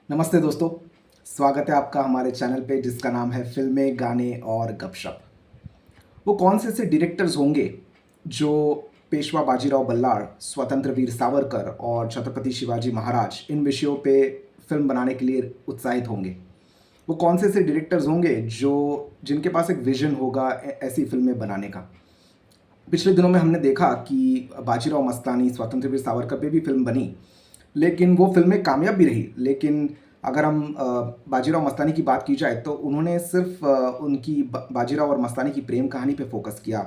नमस्ते दोस्तों। स्वागत है आपका हमारे चैनल पे जिसका नाम है फिल्में, गाने और गपशप। वो कौन से ऐसे डायरेक्टर्स होंगे जो पेशवा बाजीराव बल्लाळ, स्वतंत्र वीर सावरकर और छत्रपति शिवाजी महाराज इन विषयों पे फिल्म बनाने के लिए उत्साहित होंगे? वो कौन से ऐसे डायरेक्टर्स होंगे जो जिनके पास एक विजन होगा ऐसी फिल्में बनाने का? पिछले दिनों में हमने देखा कि बाजीराव मस्तानी, स्वतंत्र वीर सावरकर पे भी फिल्म बनी, लेकिन वो फ़िल्में कामयाब भी रही। लेकिन अगर हम बाजीराव मस्तानी की बात की जाए तो उन्होंने सिर्फ़ उनकी ब बाजीराव और मस्तानी की प्रेम कहानी पे फ़ोकस किया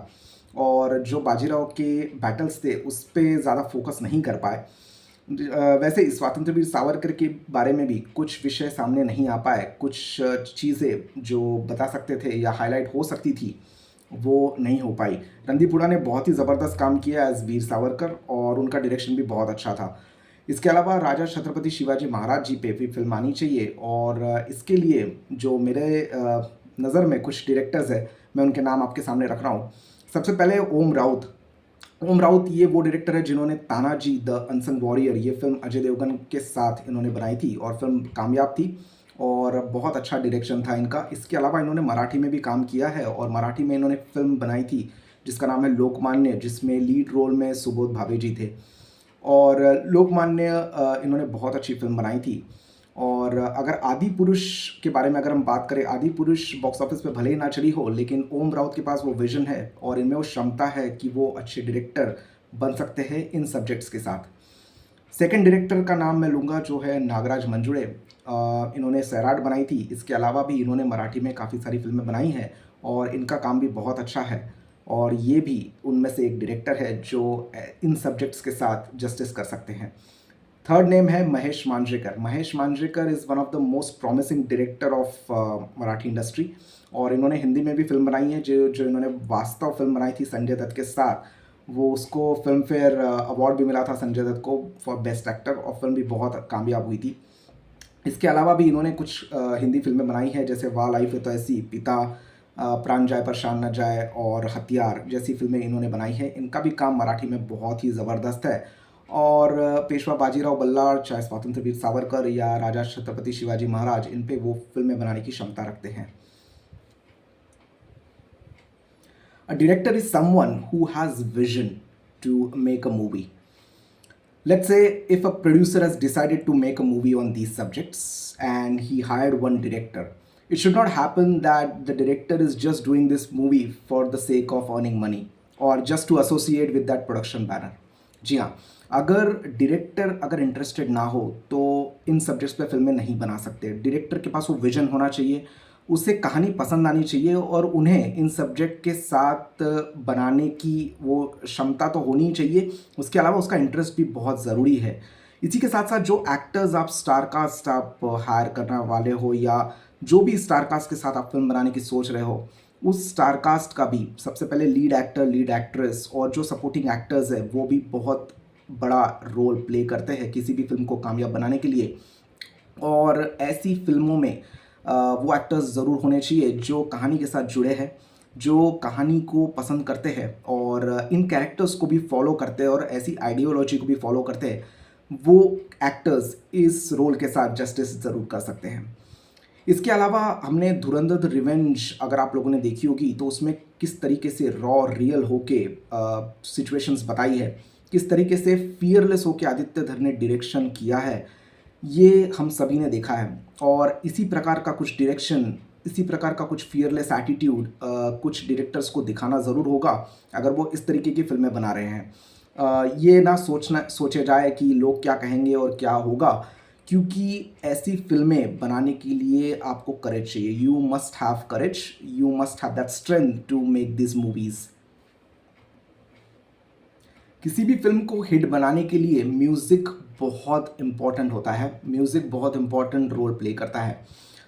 और जो बाजीराव के बैटल्स थे, उस पे ज़्यादा फ़ोकस नहीं कर पाए। वैसे ही स्वतंत्र वीर सावरकर के बारे में भी कुछ विषय सामने नहीं आ पाए, कुछ चीज़ें जो बता सकते थे या हाइलाइट हो सकती थी, वो नहीं हो पाई। रणदीप हुडा ने बहुत ही ज़बरदस्त काम किया एज़ वीर सावरकर और उनका डायरेक्शन भी बहुत अच्छा था। इसके अलावा राजा छत्रपति शिवाजी महाराज जी पे भी फ़िल्म आनी चाहिए और इसके लिए जो मेरे नज़र में कुछ डायरेक्टर्स हैं, मैं उनके नाम आपके सामने रख रहा हूँ। सबसे पहले ओम राउत। ओम राउत ये वो डायरेक्टर है जिन्होंने तानाजी द अनसंग वॉरियर ये फ़िल्म अजय देवगन के साथ इन्होंने बनाई थी और फ़िल्म कामयाब थी और बहुत अच्छा डायरेक्शन था इनका। इसके अलावा इन्होंने मराठी में भी काम किया है और मराठी में इन्होंने फ़िल्म बनाई थी जिसका नाम है लोकमान्य, जिसमें लीड रोल में सुबोध भावे जी थे। और लोकमान्य इन्होंने बहुत अच्छी फ़िल्म बनाई थी। और अगर आदि पुरुष के बारे में अगर हम बात करें, आदि पुरुष बॉक्स ऑफिस पे भले ही ना चली हो, लेकिन ओम राउत के पास वो विज़न है और इनमें वो क्षमता है कि वो अच्छे डायरेक्टर बन सकते हैं इन सब्जेक्ट्स के साथ। सेकंड डायरेक्टर का नाम मैं लूँगा जो है नागराज मंजुळे। इन्होंने सैराट बनाई थी, इसके अलावा भी इन्होंने मराठी में काफ़ी सारी फ़िल्में बनाई हैं और इनका काम भी बहुत अच्छा है और ये भी उनमें से एक डायरेक्टर है जो इन सब्जेक्ट्स के साथ जस्टिस कर सकते हैं। थर्ड नेम है Mahesh Manjrekar. Mahesh Manjrekar is one of the most promising director of Marathi industry और इन्होंने हिंदी में भी फ़िल्म बनाई है। जो जो इन्होंने वास्तव फ़िल्म बनाई थी संजय दत्त के साथ, वो उसको फ़िल्म फेयर अवार्ड भी मिला था संजय दत्त को फॉर बेस्ट एक्टर और फ़िल्म भी बहुत कामयाब हुई थी। इसके अलावा भी इन्होंने कुछ हिंदी फ़िल्में बनाई हैं जैसे वाह लाइफ है तो ऐसी, पिता, प्राण जाए पर शान न जाए और हथियार जैसी फ़िल्में इन्होंने बनाई हैं। इनका भी काम मराठी में बहुत ही ज़बरदस्त है और पेशवा बाजीराव बल्लाळ, चाहे स्वतंत्र वीर सावरकर या राजा छत्रपति शिवाजी महाराज, इन पे वो फ़िल्में बनाने की क्षमता रखते हैं। A director is someone who has vision to make a movie. Let's say if a producer has decided to make a movie on these subjects and he hired one director, it should not happen that the director is just doing this movie for the sake of earning money or just to associate with that production banner. जी हाँ, अगर director अगर interested ना हो तो इन subjects पे फिल्में नहीं बना सकते। डायरेक्टर के पास वो विजन होना चाहिए, उसे कहानी पसंद आनी चाहिए और उन्हें इन सब्जेक्ट के साथ बनाने की वो क्षमता तो होनी ही चाहिए। उसके अलावा उसका इंटरेस्ट भी बहुत ज़रूरी है। इसी के साथ-साथ जो एक्टर्स आप स्टार कास्ट आप हायर करने वाले हो या जो भी स्टार कास्ट के साथ आप फ़िल्म बनाने की सोच रहे हो, उस स्टार कास्ट का भी सबसे पहले लीड एक्टर, लीड एक्ट्रेस और जो सपोर्टिंग एक्टर्स हैं, वो भी बहुत बड़ा रोल प्ले करते हैं किसी भी फ़िल्म को कामयाब बनाने के लिए। और ऐसी फ़िल्मों में वो एक्टर्स ज़रूर होने चाहिए जो कहानी के साथ जुड़े हैं, जो कहानी को पसंद करते हैं और इन कैरेक्टर्स को भी फ़ॉलो करते हैं और ऐसी आइडियोलॉजी को भी फ़ॉलो करते हैं। वो एक्टर्स इस रोल के साथ जस्टिस ज़रूर कर सकते हैं। इसके अलावा हमने धुरंधर द रिवेंज अगर आप लोगों ने देखी होगी तो उसमें किस तरीके से रॉ रियल होके सिचुएशंस बताई है, किस तरीके से फियरलेस होके आदित्य धर ने डायरेक्शन किया है, ये हम सभी ने देखा है। और इसी प्रकार का कुछ डायरेक्शन, इसी प्रकार का कुछ फियरलेस एटीट्यूड कुछ डायरेक्टर्स को दिखाना ज़रूर होगा अगर वो इस तरीके की फ़िल्में बना रहे हैं। ये ना सोचे जाए कि लोग क्या कहेंगे और क्या होगा, क्योंकि ऐसी फ़िल्में बनाने के लिए आपको करेज चाहिए। You must have courage, you must have that strength to make this movies. किसी भी फ़िल्म को हिट बनाने के लिए म्यूज़िक बहुत इम्पॉर्टेंट होता है, म्यूज़िक बहुत इम्पॉर्टेंट रोल प्ले करता है।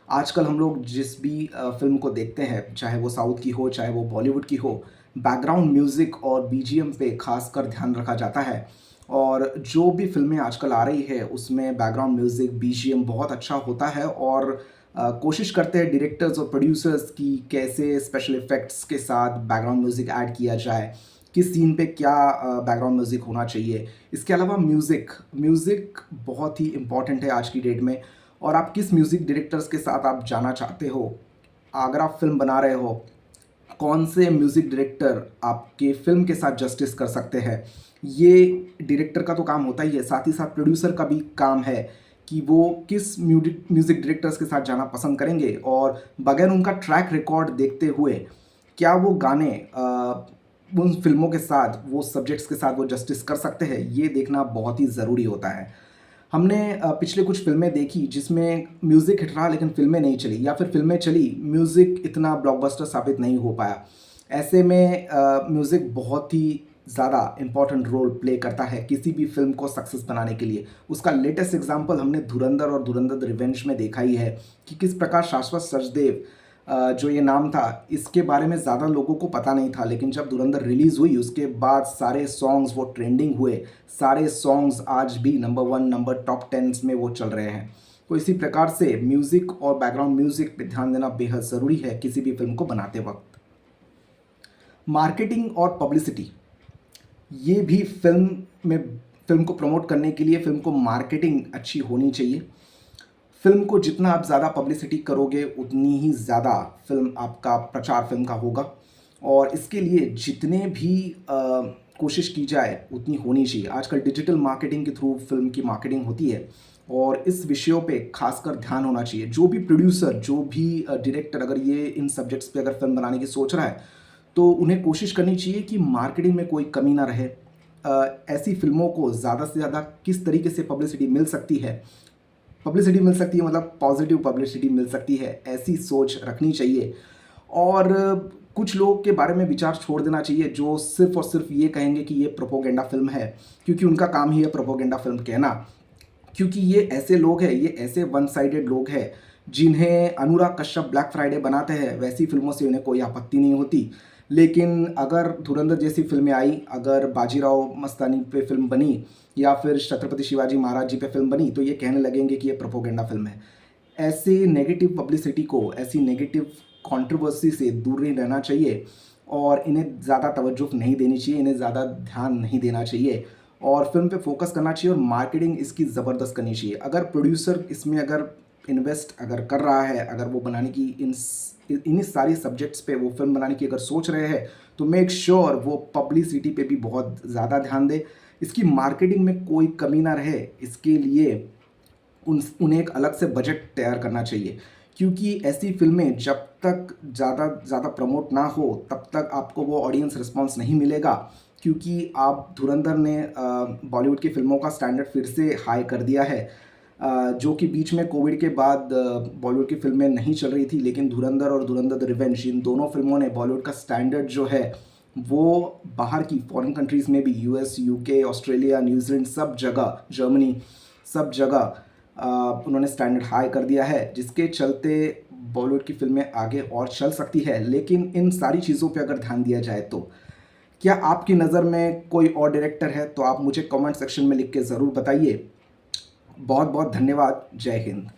आजकल हम लोग जिस भी फ़िल्म को देखते हैं, चाहे वो साउथ की हो, चाहे वो बॉलीवुड की हो, बैकग्राउंड म्यूज़िक और बीजीएम पे ख़ासकर ध्यान रखा जाता है। और जो भी फ़िल्में आजकल आ रही है, उसमें बैकग्राउंड म्यूज़िक, बीजीएम बहुत अच्छा होता है और कोशिश करते हैं डायरेक्टर्स और प्रोड्यूसर्स कि कैसे स्पेशल इफ़ेक्ट्स के साथ बैकग्राउंड म्यूज़िक ऐड किया जाए, किस सीन पे क्या बैकग्राउंड म्यूज़िक होना चाहिए। इसके अलावा म्यूज़िक बहुत ही इम्पॉर्टेंट है आज की डेट में और आप किस म्यूज़िक डायरेक्टर्स के साथ आप जाना चाहते हो, अगर आप फ़िल्म बना रहे हो, कौन से म्यूज़िक डायरेक्टर आपके फ़िल्म के साथ जस्टिस कर सकते हैं, ये डायरेक्टर का तो काम होता ही है, साथ ही साथ प्रोड्यूसर का भी काम है कि वो किस म्यूज़िक डायरेक्टर्स के साथ जाना पसंद करेंगे और बगैर उनका ट्रैक रिकॉर्ड देखते हुए क्या वो गाने उन फ़िल्मों के साथ, वो सब्जेक्ट्स के साथ वो जस्टिस कर सकते हैं, ये देखना बहुत ही ज़रूरी होता है। हमने पिछले कुछ फ़िल्में देखी जिसमें म्यूज़िक हिट रहा लेकिन फ़िल्में नहीं चली, या फिर फ़िल्में चली, म्यूज़िक इतना ब्लॉकबस्टर साबित नहीं हो पाया। ऐसे में म्यूज़िक बहुत ही ज़्यादा इम्पोर्टेंट रोल प्ले करता है किसी भी फ़िल्म को सक्सेस बनाने के लिए। उसका लेटेस्ट एग्ज़ाम्पल हमने धुरंधर और धुरंधर द रिवेंज में देखा ही है कि किस प्रकार शाश्वत सचदेव जो ये नाम था, इसके बारे में ज़्यादा लोगों को पता नहीं था, लेकिन जब धुरंधर रिलीज़ हुई उसके बाद सारे सॉन्ग्स वो ट्रेंडिंग हुए, सारे सॉन्ग्स आज भी नंबर 1, नंबर टॉप 10s में वो चल रहे हैं। तो इसी प्रकार से म्यूज़िक और बैकग्राउंड म्यूज़िक पे ध्यान देना बेहद ज़रूरी है किसी भी फ़िल्म को बनाते वक्त। मार्केटिंग और पब्लिसिटी, ये भी फ़िल्म को प्रमोट करने के लिए फ़िल्म को मार्केटिंग अच्छी होनी चाहिए। फ़िल्म को जितना आप ज़्यादा पब्लिसिटी करोगे उतनी ही ज़्यादा फ़िल्म आपका प्रचार फ़िल्म का होगा, और इसके लिए जितने भी कोशिश की जाए उतनी होनी चाहिए। आजकल डिजिटल मार्केटिंग के थ्रू फ़िल्म की मार्केटिंग होती है और इस विषयों पे खासकर ध्यान होना चाहिए। जो भी प्रोड्यूसर, जो भी डायरेक्टर अगर ये इन सब्जेक्ट्स पे अगर फ़िल्म बनाने की सोच रहा है, तो उन्हें कोशिश करनी चाहिए कि मार्केटिंग में कोई कमी ना रहे। ऐसी फ़िल्मों को ज़्यादा से ज़्यादा किस तरीके से पब्लिसिटी मिल सकती है, मतलब पॉजिटिव पब्लिसिटी मिल सकती है, ऐसी सोच रखनी चाहिए। और कुछ लोगों के बारे में विचार छोड़ देना चाहिए जो सिर्फ़ और सिर्फ ये कहेंगे कि ये प्रोपोगेंडा फ़िल्म है, क्योंकि उनका काम ही है प्रोपोगेंडा फ़िल्म कहना। क्योंकि ये ऐसे लोग हैं, ये ऐसे वन साइडेड लोग हैं जिन्हें अनुराग कश्यप ब्लैक फ्राइडे बनाते हैं, वैसी फ़िल्मों से उन्हें कोई आपत्ति नहीं होती। लेकिन अगर धुरंधर जैसी फ़िल्में आई, अगर बाजीराव मस्तानी पे फ़िल्म बनी या फिर छत्रपति शिवाजी महाराज जी पे फ़िल्म बनी, तो ये कहने लगेंगे कि ये प्रोपोगेंडा फ़िल्म है। ऐसे नेगेटिव पब्लिसिटी को, ऐसी नेगेटिव कंट्रोवर्सी से दूर ही रहना चाहिए और इन्हें ज़्यादा तवज्जो नहीं देनी चाहिए, इन्हें ज़्यादा ध्यान नहीं देना चाहिए और फ़िल्म पे फोकस करना चाहिए और मार्केटिंग इसकी ज़बरदस्त करनी चाहिए। अगर प्रोड्यूसर इसमें अगर इन्वेस्ट अगर कर रहा है, अगर वो बनाने की इन्हीं सारी सब्जेक्ट्स पे वो फ़िल्म बनाने की अगर सोच रहे हैं, तो मेक श्योर वो पब्लिसिटी पे भी बहुत ज़्यादा ध्यान दे। इसकी मार्केटिंग में कोई कमी ना रहे, इसके लिए उन्हें एक अलग से बजट तैयार करना चाहिए, क्योंकि ऐसी फ़िल्में जब तक ज़्यादा प्रमोट ना हो तब तक आपको वो ऑडियंस रिस्पॉन्स नहीं मिलेगा। क्योंकि आप धुरंधर ने बॉलीवुड की फ़िल्मों का स्टैंडर्ड फिर से हाई कर दिया है, जो कि बीच में कोविड के बाद बॉलीवुड की फ़िल्में नहीं चल रही थी, लेकिन धुरंधर और धुरंधर द रिवेंज, इन दोनों फ़िल्मों ने बॉलीवुड का स्टैंडर्ड जो है वो बाहर की फॉरेन कंट्रीज़ में भी, यूएस, यूके, ऑस्ट्रेलिया, न्यूजीलैंड, सब जगह, जर्मनी, सब जगह उन्होंने स्टैंडर्ड हाई कर दिया है, जिसके चलते बॉलीवुड की फ़िल्में आगे और चल सकती है। लेकिन इन सारी चीज़ों पे अगर ध्यान दिया जाए तो क्या आपकी नज़र में कोई और डायरेक्टर है, तो आप मुझे कमेंट सेक्शन में लिख के ज़रूर बताइए। बहुत बहुत धन्यवाद। जय हिंद।